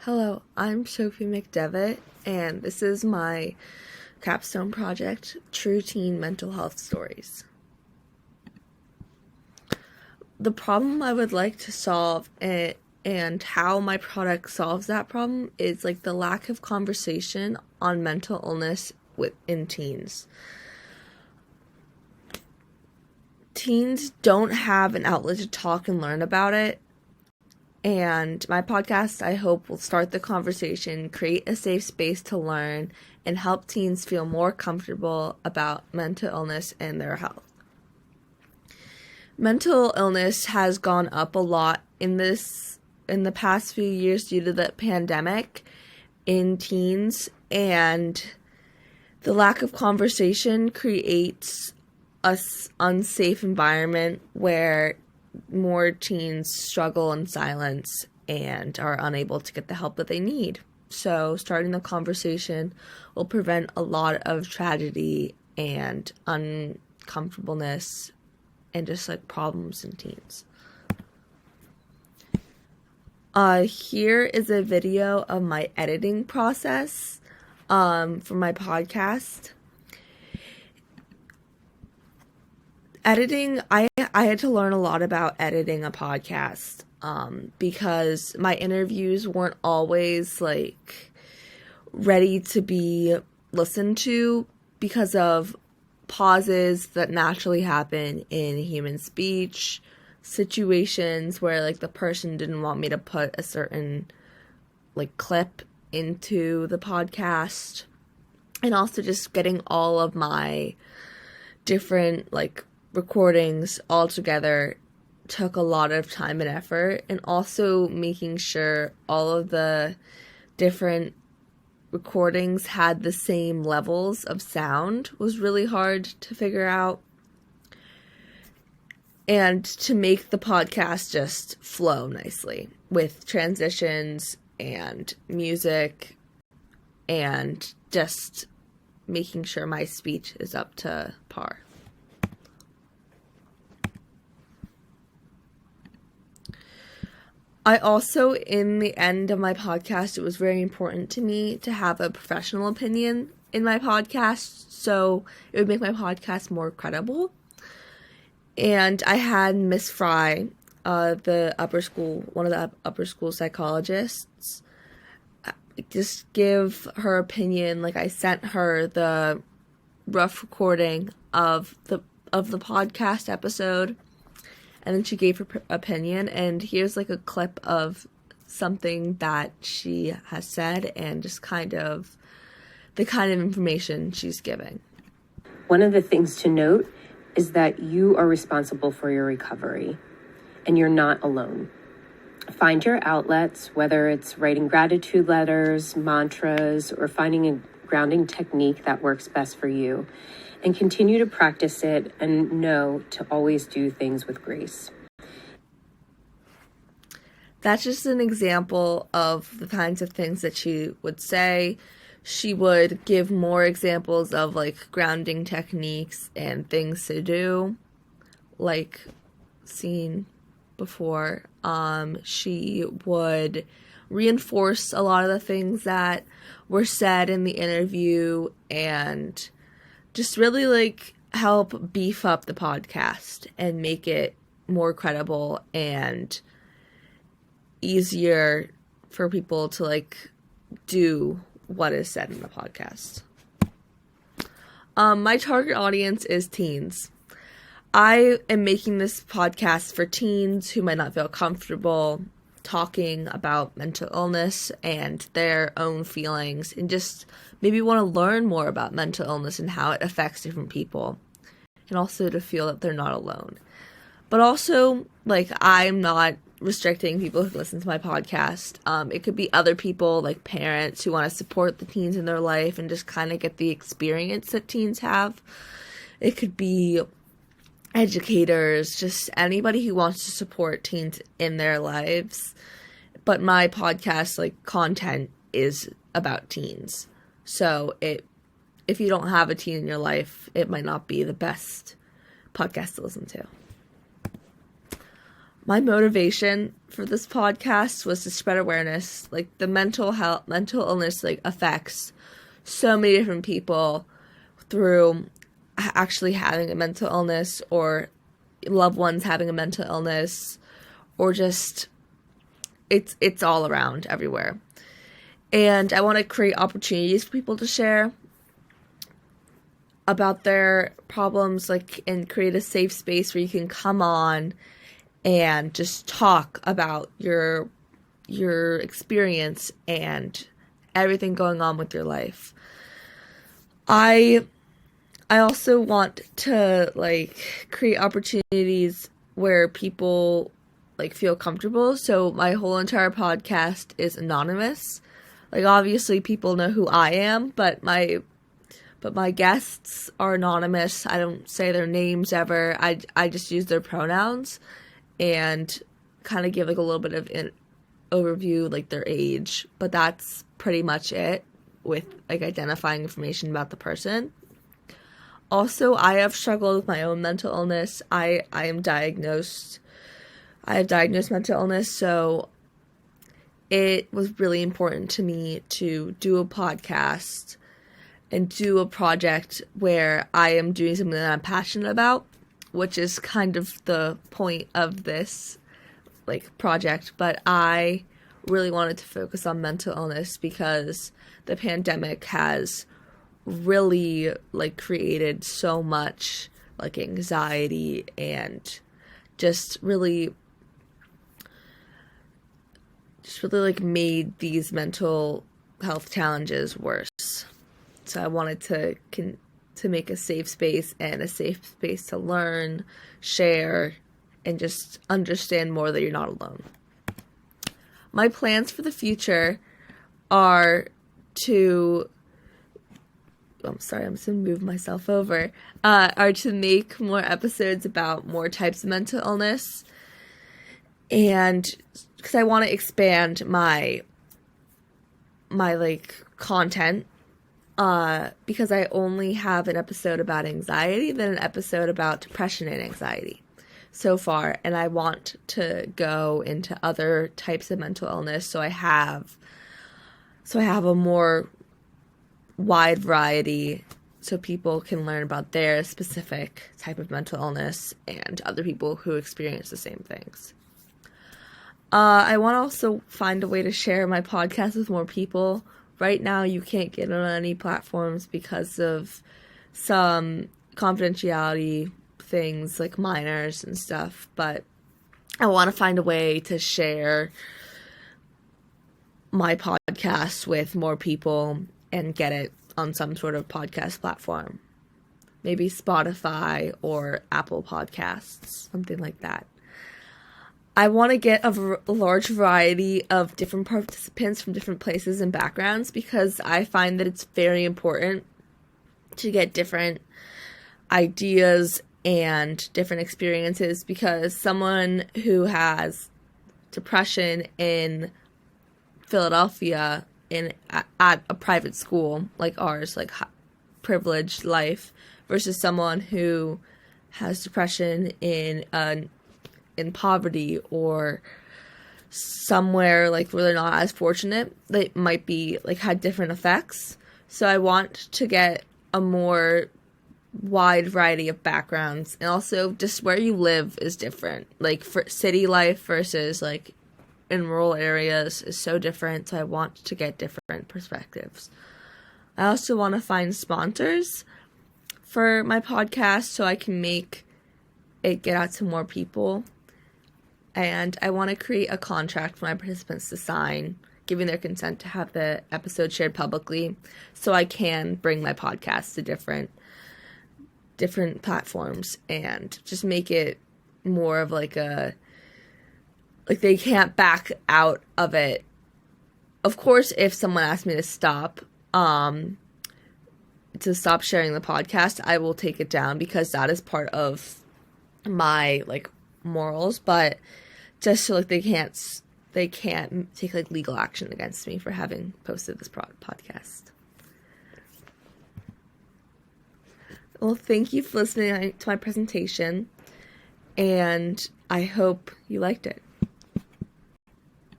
Hello, I'm Sophie McDevitt, and this is my Capstone project, True Teen Mental Health Stories. The problem I would like to solve and how my product solves that problem is the lack of conversation on mental illness in teens. Teens don't have an outlet to talk and learn about it. And my podcast, I hope, will start the conversation, create a safe space to learn, and help teens feel more comfortable about mental illness and their health. Mental illness has gone up a lot in the past few years due to the pandemic in teens, and the lack of conversation creates an unsafe environment where more teens struggle in silence and are unable to get the help that they need. So starting the conversation will prevent a lot of tragedy and uncomfortableness and just problems in teens. Here is a video of my editing process for my podcast. Editing, I had to learn a lot about editing a podcast because my interviews weren't always ready to be listened to because of pauses that naturally happen in human speech, situations where the person didn't want me to put a certain clip into the podcast, and also just getting all of my different recordings all together took a lot of time and effort, and also making sure all of the different recordings had the same levels of sound was really hard to figure out, and to make the podcast just flow nicely with transitions and music and just making sure my speech is up to par. I also, in the end of my podcast, it was very important to me to have a professional opinion in my podcast, so it would make my podcast more credible. And I had Miss Fry, one of the upper school psychologists, just give her opinion. I sent her the rough recording of the podcast episode, and then she gave her opinion, and here's a clip of something that she has said and just the kind of information she's giving. One of the things to note is that you are responsible for your recovery, and you're not alone. Find your outlets, whether it's writing gratitude letters, mantras, or finding a grounding technique that works best for you, and continue to practice it and know to always do things with grace. That's just an example of the kinds of things that she would say. She would give more examples of grounding techniques and things to do, like seen before. She would reinforce a lot of the things that were said in the interview and just really help beef up the podcast and make it more credible and easier for people to do what is said in the podcast. My target audience is teens. I am making this podcast for teens who might not feel comfortable talking about mental illness and their own feelings, and just maybe want to learn more about mental illness and how it affects different people, and also to feel that they're not alone. But also, I'm not restricting people who listen to my podcast. It could be other people, parents who want to support the teens in their life and just get the experience that teens have. It could be educators, just anybody who wants to support teens in their lives. But my podcast, content is about teens. So if you don't have a teen in your life, it might not be the best podcast to listen to. my motivation for this podcast was to spread awareness. Like, the mental illness, like, affects so many different people through actually having a mental illness, or loved ones having a mental illness, or just it's all around everywhere. And I want to create opportunities for people to share about their problems, like, and create a safe space where you can come on and just talk about your experience and everything going on with your life. I also want to, like, create opportunities where people, like, feel comfortable. So my whole entire podcast is anonymous. Like, obviously people know who I am, but my guests are anonymous. I don't say their names ever. I just use their pronouns and kind of give, like, a little bit of an overview, like, their age. But that's pretty much it with, like, identifying information about the person. Also, I have struggled with my own mental illness. I have diagnosed mental illness, so it was really important to me to do a podcast and do a project where I am doing something that I'm passionate about, which is kind of the point of this, like, project. But I really wanted to focus on mental illness because the pandemic has really, like, created so much, like, anxiety and just really like made these mental health challenges worse. So I wanted to make a safe space, and a safe space to learn, share, and just understand more that you're not alone. My plans for the future are to I'm just going to move myself over, are to make more episodes about more types of mental illness, and because I want to expand my like, content, because I only have an episode about anxiety, then an episode about depression and anxiety so far, and I want to go into other types of mental illness, so I have a more wide variety, so people can learn about their specific type of mental illness and other people who experience the same things. I want to also find a way to share my podcast with more people. Right now, you can't get it on any platforms because of some confidentiality things, like minors and stuff, but I want to find a way to share my podcast with more people and get it on some sort of podcast platform. Maybe Spotify or Apple Podcasts, something like that. I want to get a large variety of different participants from different places and backgrounds, because I find that it's very important to get different ideas and different experiences, because someone who has depression in Philadelphia at a private school like ours, like privileged life, versus someone who has depression in poverty or somewhere, like, where they're not as fortunate, they might be, like, had different effects. So I want to get a more wide variety of backgrounds, and also just where you live is different. Like, for city life versus, like, in rural areas is so different, so I want to get different perspectives. I also want to find sponsors for my podcast so I can make it get out to more people. And I want to create a contract for my participants to sign, giving their consent to have the episode shared publicly, so I can bring my podcast to different platforms and just make it more of like they can't back out of it. Of course, if someone asks me to stop sharing the podcast, I will take it down, because that is part of my, like, morals, but just so, like, they can't take, like, legal action against me for having posted this podcast. Well, thank you for listening to my presentation, and I hope you liked it.